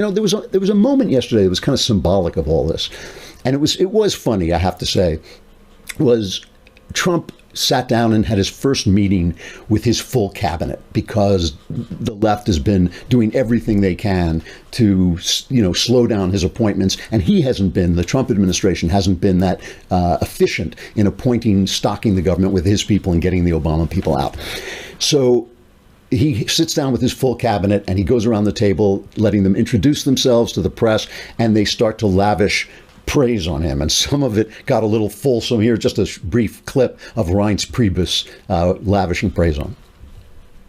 There was a moment yesterday that was kind of symbolic of all this, and it was funny, I have to say. Was Trump sat down and had his first meeting with his full cabinet, because the left has been doing everything they can to, slow down his appointments. And the Trump administration hasn't been that efficient in stocking the government with his people and getting the Obama people out. So he sits down with his full cabinet and he goes around the table, letting them introduce themselves to the press, and they start to lavish praise on him, and some of it got a little fulsome. Here's just a brief clip of Reince Priebus lavishing praise on him.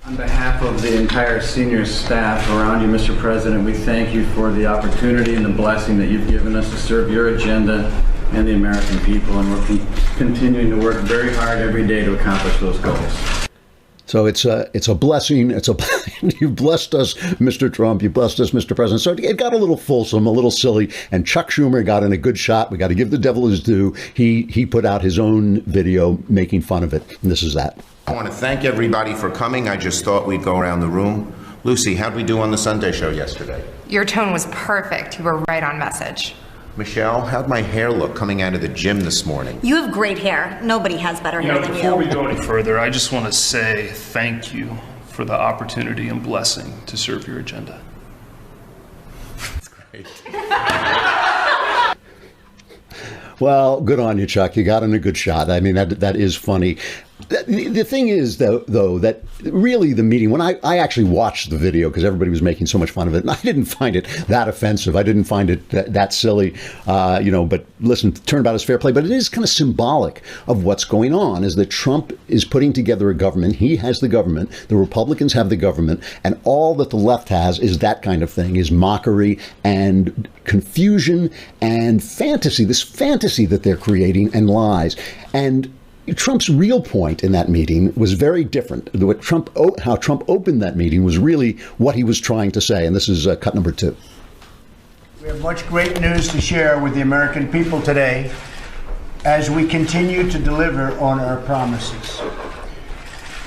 On behalf of the entire senior staff around you, Mr. President, we thank you for the opportunity and the blessing that you've given us to serve your agenda and the American people, and we're continuing to work very hard every day to accomplish those goals. So it's a blessing. You've blessed us, Mr. Trump. You blessed us, Mr. President. So it got a little fulsome, a little silly. And Chuck Schumer got in a good shot. We got to give the devil his due. He put out his own video making fun of it. And this is that. I want to thank everybody for coming. I just thought we'd go around the room. Lucy, how'd we do on the Sunday show yesterday? Your tone was perfect. You were right on message. Michelle, how'd my hair look coming out of the gym this morning? You have great hair. Nobody has better hair than you. Before we go any further, I just want to say thank you for the opportunity and blessing to serve your agenda. That's great. Well, good on you, Chuck. You got in a good shot. I mean, that is funny. The thing is, though, that really the meeting, when I actually watched the video, because everybody was making so much fun of it, and I didn't find it that offensive. I didn't find it that silly, but listen, turnabout is fair play. But it is kind of symbolic of what's going on, is that Trump is putting together a government. He has the government. The Republicans have the government. And all that the left has is that kind of thing, is mockery and confusion and fantasy, this fantasy that they're creating, and lies. And Trump's real point in that meeting was very different. How Trump opened that meeting was really what he was trying to say. And this is cut number 2. We have much great news to share with the American people today as we continue to deliver on our promises.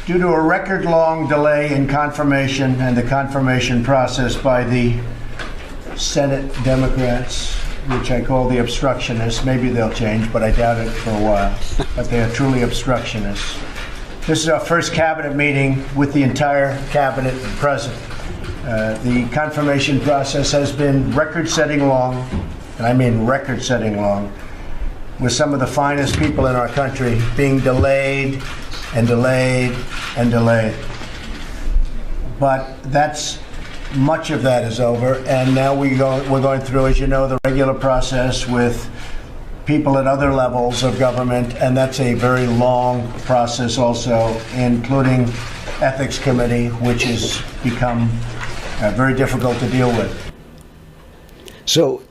Due to a record-long delay in confirmation and the confirmation process by the Senate Democrats, which I call the obstructionists. Maybe they'll change, but I doubt it for a while. But they are truly obstructionists. This is our first cabinet meeting with the entire cabinet present. The confirmation process has been record-setting long, and I mean record-setting long, with some of the finest people in our country being delayed and delayed and delayed. But much of that is over, and now we're going through, as you know, the regular process with people at other levels of government, and that's a very long process also, including ethics committee, which has become very difficult to deal with. So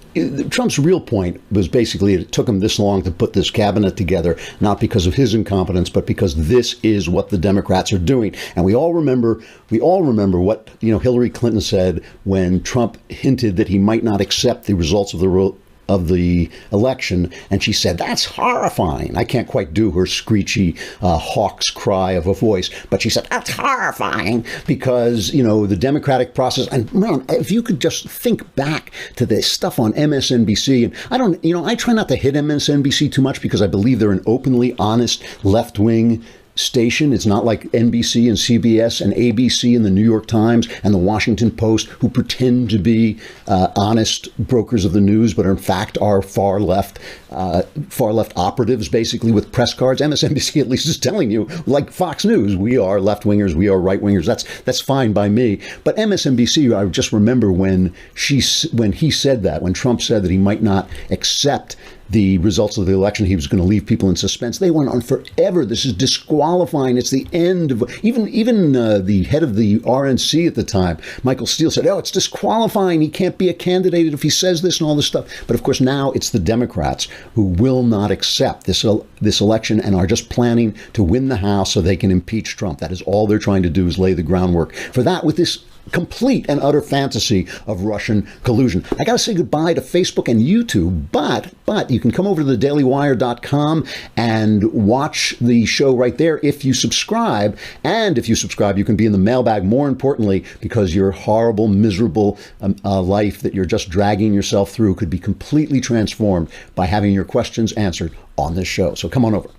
Trump's real point was basically it took him this long to put this cabinet together, not because of his incompetence, but because this is what the Democrats are doing. And we all remember what Hillary Clinton said when Trump hinted that he might not accept the results of the election, and she said, "That's horrifying." I can't quite do her screechy hawk's cry of a voice, but she said, "That's horrifying," because the democratic process. And man, if you could just think back to this stuff on MSNBC, and I try not to hit MSNBC too much because I believe they're an openly honest left-wing station. It's not like NBC and CBS and ABC and the New York Times and the Washington Post, who pretend to be honest brokers of the news, but in fact are far left operatives, basically, with press cards. MSNBC at least is telling you, like Fox News, we are left wingers, we are right wingers. That's fine by me. But MSNBC, I just remember when he said that, when Trump said that he might not accept the results of the election, he was going to leave people in suspense. They went on forever. This is disqualifying. It's the end of even the head of the RNC at the time, Michael Steele, said, "Oh, it's disqualifying. He can't be a candidate if he says this and all this stuff." But of course, now it's the Democrats who will not accept this election and are just planning to win the House so they can impeach Trump. That is all they're trying to do, is lay the groundwork for that with this complete and utter fantasy of Russian collusion. I got to say goodbye to Facebook and YouTube, but you can come over to thedailywire.com and watch the show right there if you subscribe. And if you subscribe, you can be in the mailbag, more importantly, because your horrible, miserable life that you're just dragging yourself through could be completely transformed by having your questions answered on this show. So come on over.